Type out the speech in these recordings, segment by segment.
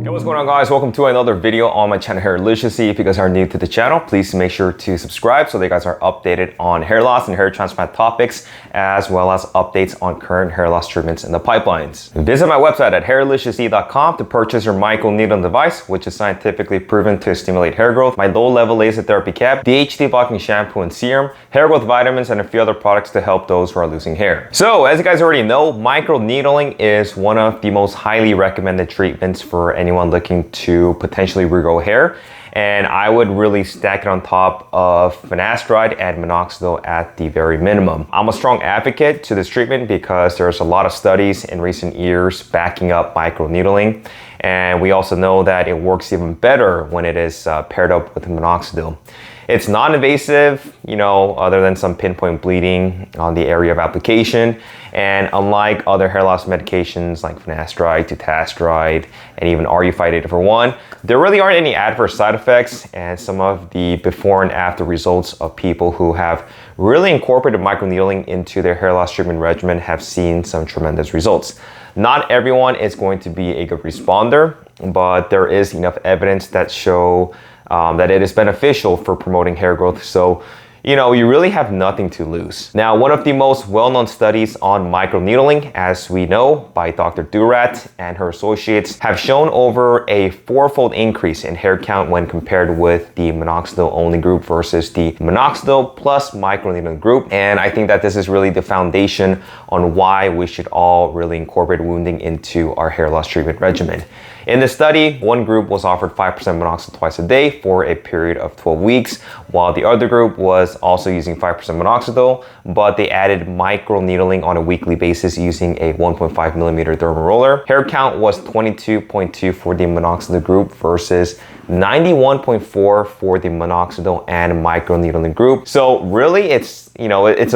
Hey, what's going on, guys? Welcome to another video on my channel Hairliciously. If you guys are new to the channel, please make sure to subscribe so that you guys are updated on hair loss and hair transplant topics, as well as updates on current hair loss treatments in the pipelines. Visit my website at hairliciously.com to purchase your microneedling device, which is scientifically proven to stimulate hair growth, my low-level laser therapy cap, DHT blocking shampoo and serum, hair growth vitamins, and a few other products to help those who are losing hair. So, as you guys already know, microneedling is one of the most highly recommended treatments for anyone looking to potentially regrow hair, and I would really stack it on top of finasteride and minoxidil at the very minimum. I'm a strong advocate to this treatment because there's a lot of studies in recent years backing up microneedling, and we also know that it works even better when it is paired up with minoxidil. It's non-invasive, other than some pinpoint bleeding on the area of application. And unlike other hair loss medications like finasteride, dutasteride, and even RU58841, there really aren't any adverse side effects, and some of the before and after results of people who have really incorporated microneedling into their hair loss treatment regimen have seen some tremendous results. Not everyone is going to be a good responder, but there is enough evidence that show that it is beneficial for promoting hair growth. So, you really have nothing to lose. Now, one of the most well-known studies on microneedling, as we know, by Dr. Durat and her associates, have shown over a 4-fold increase in hair count when compared with the minoxidil-only group versus the minoxidil plus microneedling group. And I think that this is really the foundation on why we should all really incorporate wounding into our hair loss treatment regimen. In the study, one group was offered 5% minoxidil twice a day for a period of 12 weeks, while the other group was also using 5% minoxidil, but they added microneedling on a weekly basis using a 1.5 millimeter dermal roller. Hair count was 22.2 for the minoxidil group versus 91.4 for the minoxidil and microneedling group. So really, it's a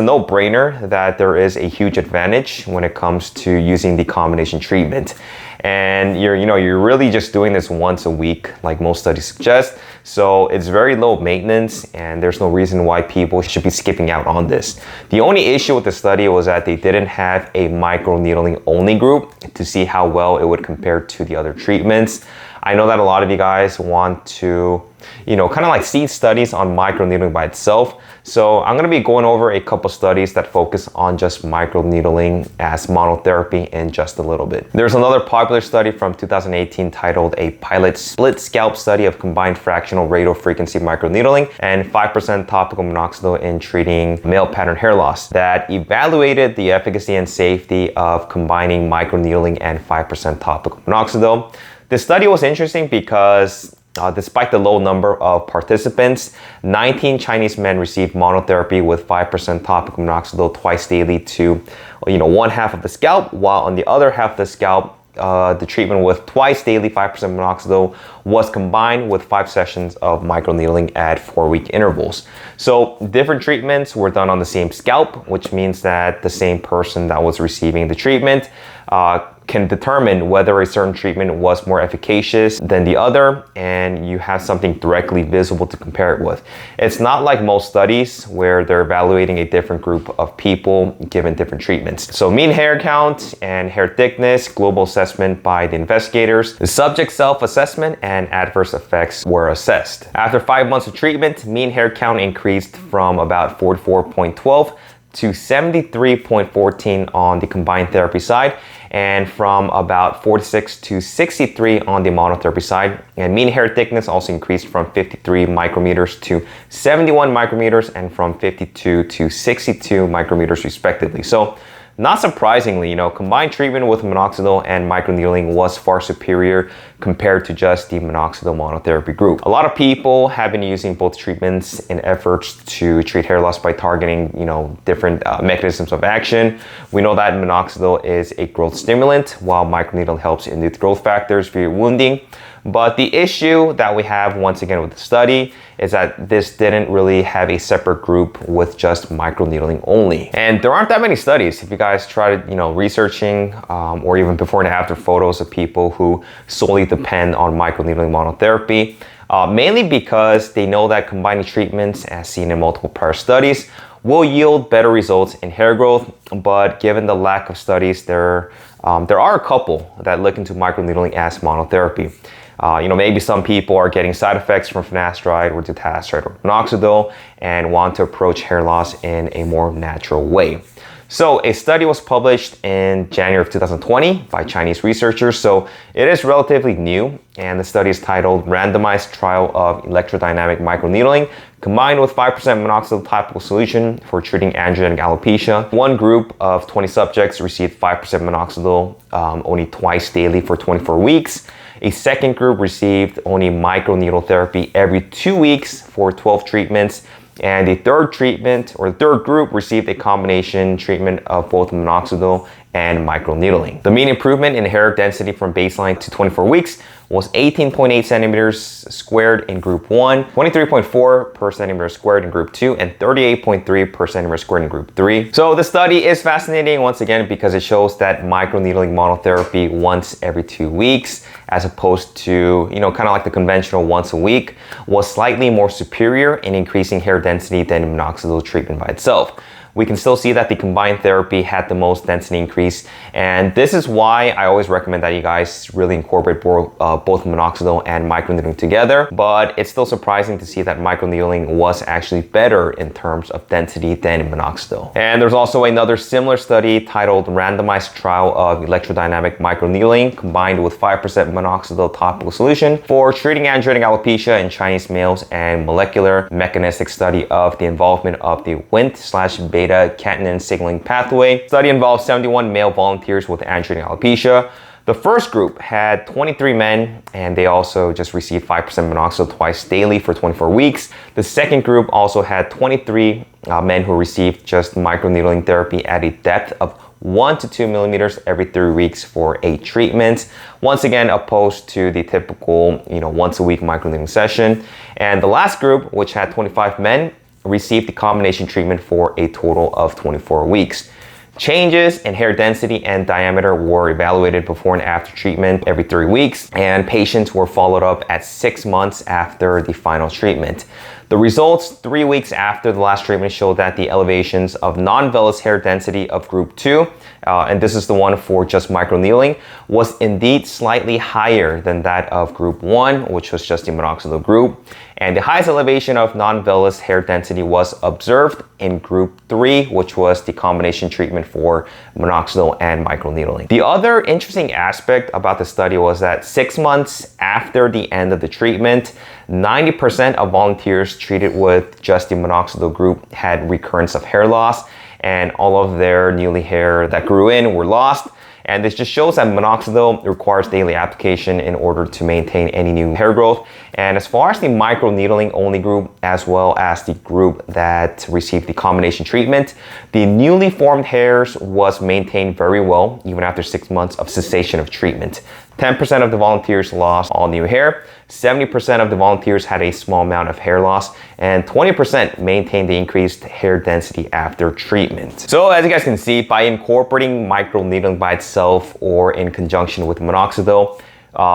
no-brainer that there is a huge advantage when it comes to using the combination treatment. And you're really just doing this once a week, like most studies suggest. So it's very low maintenance, and there's no reason why people should be skipping out on this. The only issue with the study was that they didn't have a microneedling only group to see how well it would compare to the other treatments. I know that a lot of you guys want to, kind of like see studies on microneedling by itself. So I'm going to be going over a couple studies that focus on just microneedling as monotherapy in just a little bit. There's another popular study from 2018 titled A Pilot Split Scalp Study of Combined Fractional Radiofrequency Microneedling and 5% Topical Minoxidil in Treating Male Pattern Hair Loss that evaluated the efficacy and safety of combining microneedling and 5% topical minoxidil. This study was interesting because despite the low number of participants, 19 Chinese men received monotherapy with 5% topical minoxidil twice daily to, one half of the scalp, while on the other half of the scalp, the treatment with twice daily 5% minoxidil was combined with 5 sessions of microneedling at 4-week intervals. So different treatments were done on the same scalp, which means that the same person that was receiving the treatment can determine whether a certain treatment was more efficacious than the other, and you have something directly visible to compare it with. It's not like most studies where they're evaluating a different group of people given different treatments. So mean hair count and hair thickness, global assessment by the investigators, the subject self-assessment, and adverse effects were assessed. After 5 months of treatment, mean hair count increased from about 44.12 to 73.14 on the combined therapy side, and from about 46 to 63 on the monotherapy side. And mean hair thickness also increased from 53 micrometers to 71 micrometers and from 52 to 62 micrometers respectively. So not surprisingly, combined treatment with minoxidil and microneedling was far superior compared to just the minoxidil monotherapy group. A lot of people have been using both treatments in efforts to treat hair loss by targeting, different mechanisms of action. We know that minoxidil is a growth stimulant, while microneedling helps induce growth factors via wounding. But the issue that we have once again with the study is that this didn't really have a separate group with just microneedling only. And there aren't that many studies. If you guys try to, researching or even before and after photos of people who solely depend on microneedling monotherapy, mainly because they know that combining treatments, as seen in multiple prior studies, will yield better results in hair growth, but given the lack of studies, there are a couple that look into microneedling as monotherapy. Maybe some people are getting side effects from finasteride or dutasteride or minoxidil and want to approach hair loss in a more natural way. So a study was published in January of 2020 by Chinese researchers. So it is relatively new, and the study is titled Randomized Trial of Electrodynamic Microneedling combined with 5% minoxidil topical solution for treating androgenic alopecia. One group of 20 subjects received 5% minoxidil only twice daily for 24 weeks. A second group received only microneedle therapy every 2 weeks for 12 treatments. And the third group received a combination treatment of both minoxidil and microneedling. The mean improvement in hair density from baseline to 24 weeks was 18.8 centimeters squared in group 1, 23.4 per centimeter squared in group 2, and 38.3 per centimeter squared in group 3. So the study is fascinating once again because it shows that microneedling monotherapy once every 2 weeks, as opposed to, kind of like the conventional once a week, was slightly more superior in increasing hair density than minoxidil treatment by itself. We can still see that the combined therapy had the most density increase, and this is why I always recommend that you guys really incorporate both minoxidil and microneedling together. But it's still surprising to see that microneedling was actually better in terms of density than minoxidil. And there's also another similar study titled Randomized Trial of Electrodynamic Microneedling combined with 5% minoxidil topical solution for treating androgenic alopecia in Chinese males, and molecular mechanistic study of the involvement of the Wnt/beta-catenin signaling pathway. The study involved 71 male volunteers with androgenic alopecia. The first group had 23 men, and they also just received 5% minoxidil twice daily for 24 weeks. The second group also had 23 men who received just microneedling therapy at a depth of 1 to 2 millimeters every 3 weeks for 8 treatments. Once again, opposed to the typical, once a week microneedling session. And the last group, which had 25 men, received the combination treatment for a total of 24 weeks. Changes in hair density and diameter were evaluated before and after treatment every 3 weeks, and patients were followed up at 6 months after the final treatment. The results 3 weeks after the last treatment showed that the elevations of non-vellus hair density of group 2, and this is the one for just microneedling, was indeed slightly higher than that of group 1, which was just the minoxidil group. And the highest elevation of non-vellus hair density was observed in group 3, which was the combination treatment for minoxidil and microneedling. The other interesting aspect about the study was that 6 months after the end of the treatment, 90% of volunteers treated with just the minoxidil group had recurrence of hair loss, and all of their newly hair that grew in were lost. And this just shows that minoxidil requires daily application in order to maintain any new hair growth. And as far as the microneedling only group, as well as the group that received the combination treatment, the newly formed hairs was maintained very well even after 6 months of cessation of treatment. 10% of the volunteers lost all new hair, 70% of the volunteers had a small amount of hair loss, and 20% maintained the increased hair density after treatment. So as you guys can see, by incorporating microneedling by itself or in conjunction with minoxidil,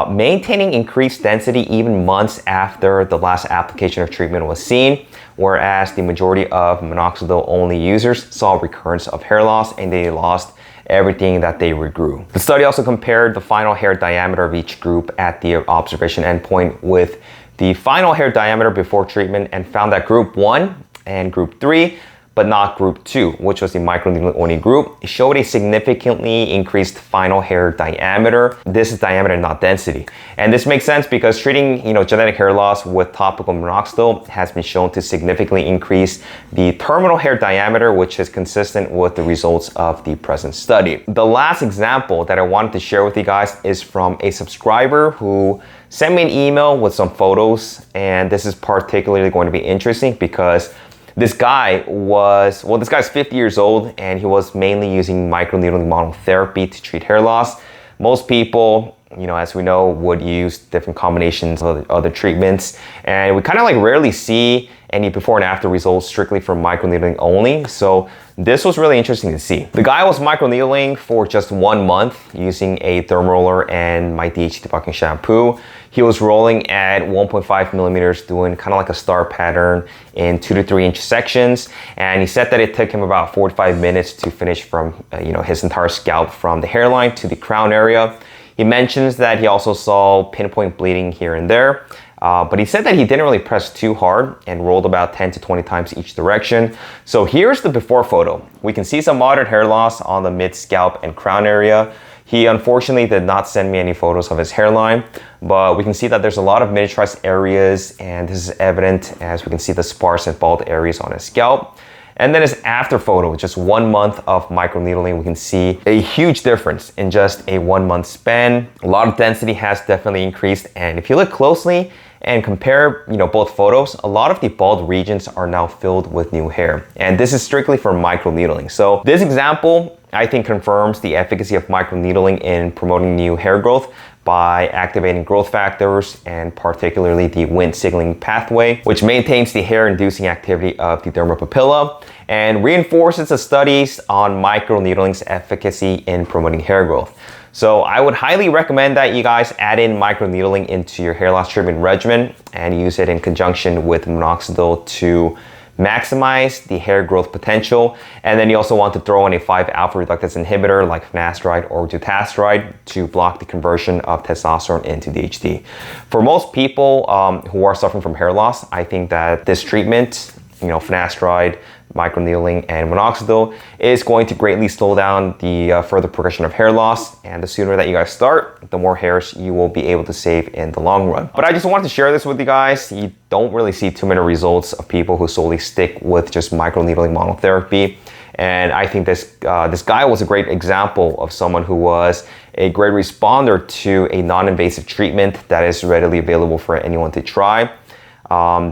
maintaining increased density even months after the last application of treatment was seen, whereas the majority of minoxidil only users saw recurrence of hair loss and they lost everything that they regrew. The study also compared the final hair diameter of each group at the observation endpoint with the final hair diameter before treatment, and found that group 1 and group 3, but not group 2, which was the microneedling only group, showed a significantly increased final hair diameter. This is diameter, not density. And this makes sense because treating genetic hair loss with topical minoxidil has been shown to significantly increase the terminal hair diameter, which is consistent with the results of the present study. The last example that I wanted to share with you guys is from a subscriber who sent me an email with some photos, and this is particularly going to be interesting because this guy's 50 years old, and he was mainly using microneedling monotherapy to treat hair loss. Most people you know, as we know, would use different combinations of other treatments. And we kind of like rarely see any before and after results strictly from microneedling only. So this was really interesting to see. The guy was microneedling for just 1 month using a thermal roller and my DHT debulking shampoo. He was rolling at 1.5 millimeters, doing kind of like a star pattern in 2 to 3 inch sections. And he said that it took him about 45 minutes to finish from, you know, his entire scalp from the hairline to the crown area. He mentions that he also saw pinpoint bleeding here and there. But he said that he didn't really press too hard and rolled about 10 to 20 times each direction. So here's the before photo. We can see some moderate hair loss on the mid scalp and crown area. He unfortunately did not send me any photos of his hairline, but we can see that there's a lot of miniaturized areas, and this is evident as we can see the sparse and bald areas on his scalp. And then his after photo, just 1 month of microneedling, we can see a huge difference in just a 1 month span. A lot of density has definitely increased, and if you look closely and compare, you know, both photos, a lot of the bald regions are now filled with new hair. And this is strictly for microneedling. So this example, I think, confirms the efficacy of microneedling in promoting new hair growth by activating growth factors, and particularly the Wnt signaling pathway, which maintains the hair-inducing activity of the dermal papilla and reinforces the studies on microneedling's efficacy in promoting hair growth. So I would highly recommend that you guys add in microneedling into your hair loss treatment regimen and use it in conjunction with minoxidil to maximize the hair growth potential. And then you also want to throw in a 5-alpha reductase inhibitor like finasteride or dutasteride to block the conversion of testosterone into DHT. For most people who are suffering from hair loss, I think that this treatment, you know, finasteride, microneedling, and minoxidil is going to greatly slow down the further progression of hair loss. And the sooner that you guys start, the more hairs you will be able to save in the long run. But I just wanted to share this with you guys. You don't really see too many results of people who solely stick with just microneedling monotherapy. And I think this guy was a great example of someone who was a great responder to a non-invasive treatment that is readily available for anyone to try.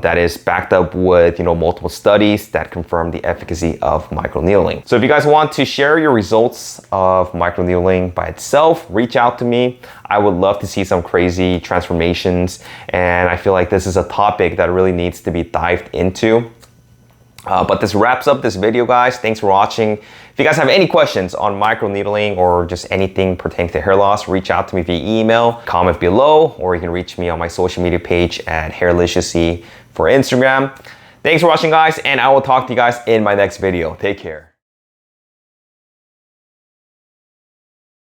That is backed up with, you know, multiple studies that confirm the efficacy of microneedling. So if you guys want to share your results of microneedling by itself, reach out to me. I would love to see some crazy transformations, and I feel like this is a topic that really needs to be dived into. But this wraps up this video, guys. Thanks for watching. If you guys have any questions on microneedling or just anything pertaining to hair loss, reach out to me via email, comment below, or you can reach me on my social media page at hairliciously for Instagram. Thanks for watching, guys, and I will talk to you guys in my next video. Take care.